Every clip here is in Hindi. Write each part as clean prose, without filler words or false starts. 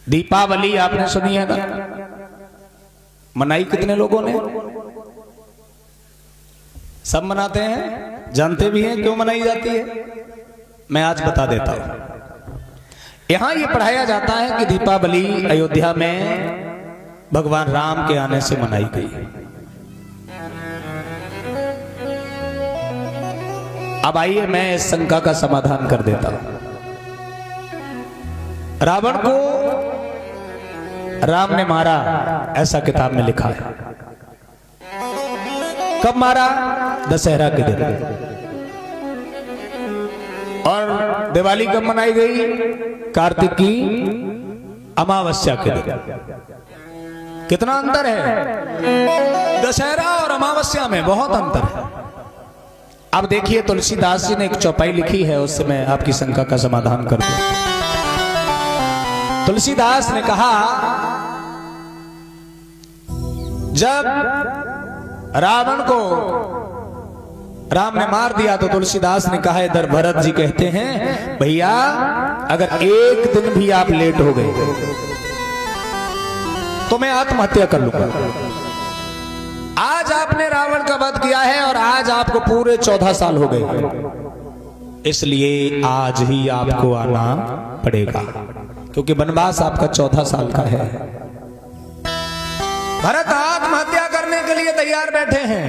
दीपावली आपने सुनी है ना, मनाई कितने लोगों ने? सब मनाते हैं, जानते भी हैं क्यों मनाई जाती है। मैं आज बता देता हूं। यहां यह पढ़ाया जाता है कि दीपावली अयोध्या में भगवान राम के आने से मनाई गई। अब आइए मैं इस शंका का समाधान कर देता हूं। रावण को राम ने मारा, ऐसा किताब में लिखा है। कब मारा? दशहरा के दिन। और दिवाली कब मनाई गई? कार्तिक की अमावस्या के दिन। कितना अंतर है दशहरा और अमावस्या में, बहुत अंतर है। अब देखिए तुलसीदास जी ने एक चौपाई लिखी है, उससे मैं आपकी शंका का समाधान कर दूं। तुलसीदास ने कहा, जब रावण को राम ने मार दिया तो तुलसीदास ने कहा, इधर भरत जी कहते हैं, भैया अगर एक दिन भी आप लेट हो गए तो मैं आत्महत्या कर लूंगा। आज आपने रावण का वध किया है और आज आपको पूरे 14 साल हो गए, इसलिए आज ही आपको आना पड़ेगा, क्योंकि वनवास आपका 14 साल का है। भरत आत्महत्या करने के लिए तैयार बैठे हैं,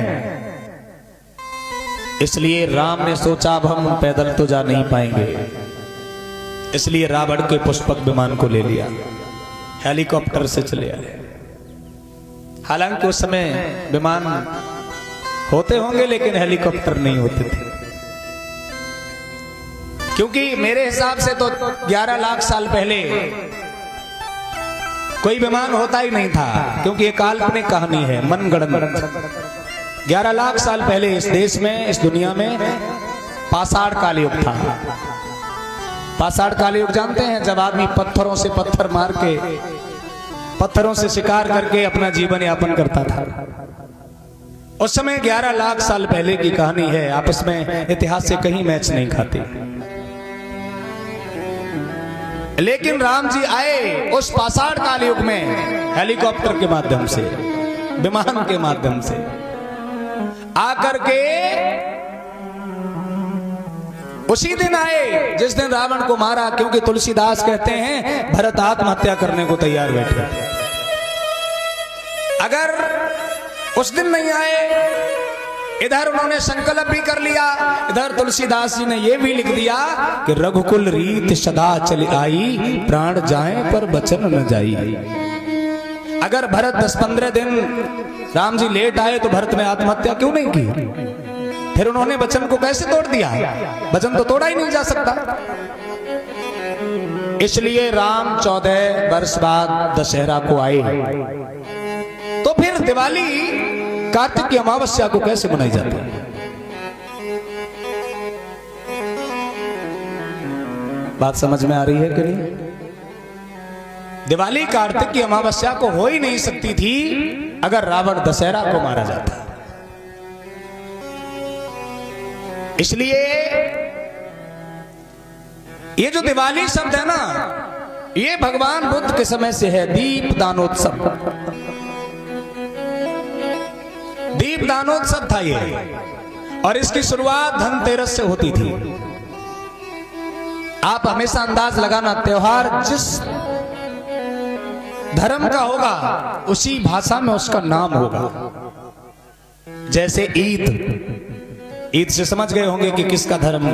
इसलिए राम ने सोचा अब हम पैदल तो जा नहीं पाएंगे, इसलिए रावण के पुष्पक विमान को ले लिया, हेलीकॉप्टर से चले आए। हालांकि उस समय विमान होते होंगे लेकिन हेलीकॉप्टर नहीं होते थे, क्योंकि मेरे हिसाब से तो 11 लाख साल पहले कोई विमान होता ही नहीं था, क्योंकि ये काल्पनिक कहानी है, मनगढ़ंत। 11 लाख साल पहले इस देश में, इस दुनिया में पाषाण कालयुग था। पाषाण कालयुग जानते हैं? जब आदमी पत्थरों से पत्थर मार के, पत्थरों से शिकार करके अपना जीवन यापन करता था। उस समय 11 लाख साल पहले की कहानी है, आपस में इतिहास से कहीं मैच नहीं खाती। लेकिन राम जी आए उस पाषाण कालयुग में हेलीकॉप्टर के माध्यम से, विमान के माध्यम से आकर के उसी दिन आए जिस दिन रावण को मारा, क्योंकि तुलसीदास कहते हैं भरत आत्महत्या करने को तैयार बैठे। अगर उस दिन नहीं आए, इधर उन्होंने संकल्प भी कर लिया, इधर तुलसीदास जी ने यह भी लिख दिया कि रघुकुल रीत सदा चली आई, प्राण जाए पर वचन न जाई। अगर भरत 10-15 दिन राम जी लेट आए तो भरत ने आत्महत्या क्यों नहीं की? फिर उन्होंने वचन को कैसे तोड़ दिया? वचन तो तोड़ा ही नहीं जा सकता। इसलिए राम 14 वर्ष बाद दशहरा को आए। तो फिर दिवाली कार्तिक की अमावस्या को कैसे मनाई जाती है? बात समझ में आ रही है कि नहीं? दिवाली कार्तिक की अमावस्या को हो ही नहीं सकती थी अगर रावण दशहरा को मारा जाता। इसलिए ये जो दिवाली शब्द है ना, ये भगवान बुद्ध के समय से है। दीप दानोत्सव, दीप दानोत्सव था ये, और इसकी शुरुआत धनतेरस से होती थी। आप हमेशा अंदाज लगाना, त्योहार जिस धर्म का होगा उसी भाषा में उसका नाम होगा। जैसे ईद, ईद से समझ गए होंगे कि किसका धर्म,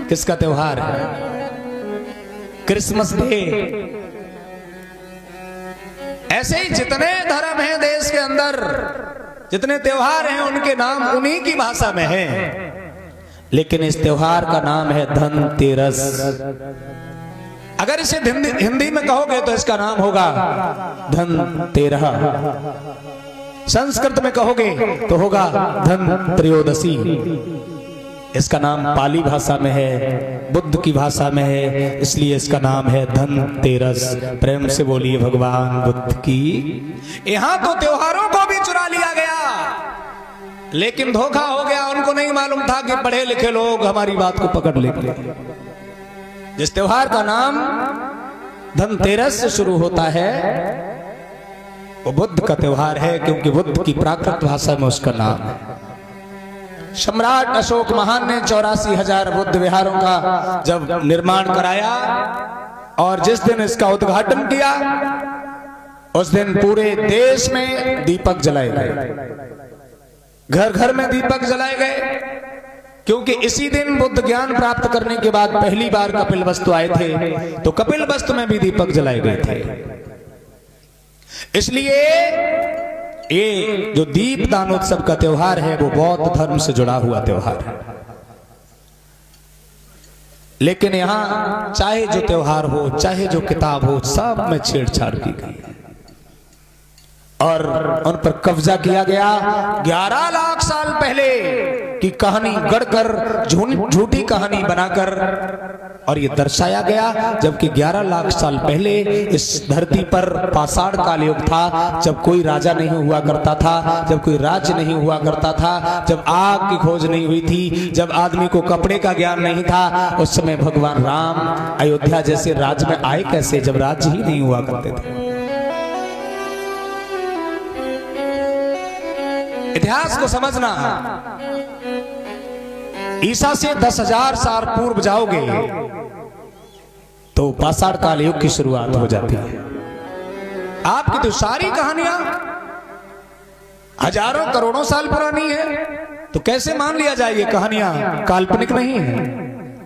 किसका त्योहार है। क्रिसमस डे, ऐसे ही जितने धर्म हैं देश के अंदर, जितने त्योहार हैं, उनके नाम उन्हीं की भाषा में है। लेकिन इस त्योहार का नाम है धनतेरस। अगर इसे हिंदी में कहोगे तो इसका नाम होगा धनतेरह। संस्कृत में कहोगे तो होगा धन त्रयोदशी। इसका नाम पाली भाषा में है, बुद्ध की भाषा में है, इसलिए इसका नाम है धनतेरस। प्रेम से बोलिए भगवान बुद्ध की। यहां तो त्योहारों को भी चुरा लिया गया, लेकिन धोखा हो गया। उनको नहीं मालूम था कि पढ़े लिखे लोग हमारी बात को पकड़ लेंगे। जिस त्योहार का नाम धनतेरस से शुरू होता है वो बुद्ध का त्योहार है, क्योंकि बुद्ध की प्राकृत भाषा में उसका नाम है। सम्राट अशोक महान ने 84,000 बुद्ध विहारों का जब निर्माण कराया और जिस दिन इसका उद्घाटन किया उस दिन पूरे देश में दीपक जलाए गए, घर घर में दीपक जलाए गए, क्योंकि इसी दिन बुद्ध ज्ञान प्राप्त करने के बाद पहली बार कपिलवस्तु आए थे, तो कपिलवस्तु में भी दीपक जलाए गए थे। इसलिए ये जो दीपदान उत्सव का त्योहार है वो बौद्ध धर्म से जुड़ा हुआ त्योहार है। लेकिन यहां चाहे जो त्योहार हो, चाहे जो किताब हो, सब में छेड़छाड़ की गई और उन पर कब्जा किया गया। 11 लाख साल पहले की कहानी गढ़कर झूठी कहानी बनाकर और ये दर्शाया गया, जबकि 11 लाख साल पहले इस धरती पर पाषाण काल युग था, जब कोई राजा नहीं हुआ करता था, जब कोई राज्य नहीं हुआ करता था, जब आग की खोज नहीं हुई थी, जब आदमी को कपड़े का ज्ञान नहीं था। उस समय भगवान राम अयोध्या जैसे राज्य में आए कैसे, जब राज्य ही नहीं हुआ करते थे। इतिहास को समझना, ईसा से 10,000 साल पूर्व जाओगे तो पाषाण काल युग की शुरुआत हो जाती है। आपकी तो सारी कहानियां हजारों करोड़ों साल पुरानी है, तो कैसे मान लिया जाए ये कहानियां काल्पनिक नहीं है?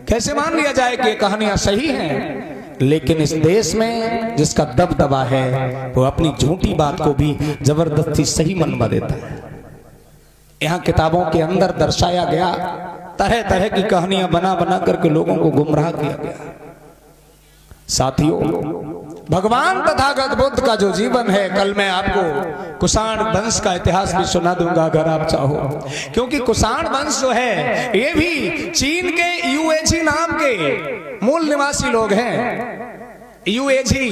कैसे मान लिया जाए कि ये कहानियां सही हैं? लेकिन इस देश में जिसका दबदबा है वो अपनी झूठी बात को भी जबरदस्ती सही मनवा देता है। यहाँ किताबों के अंदर दर्शाया गया, तरह तरह की कहानियां बना बना करके लोगों को गुमराह किया गया। साथियों, भगवान तथागत बुद्ध का जो जीवन है, कल मैं आपको कुषाण वंश का इतिहास भी सुना दूंगा अगर आप चाहो, क्योंकि कुषाण वंश जो है ये भी चीन के युएझी नाम के मूल निवासी लोग हैं। युएझी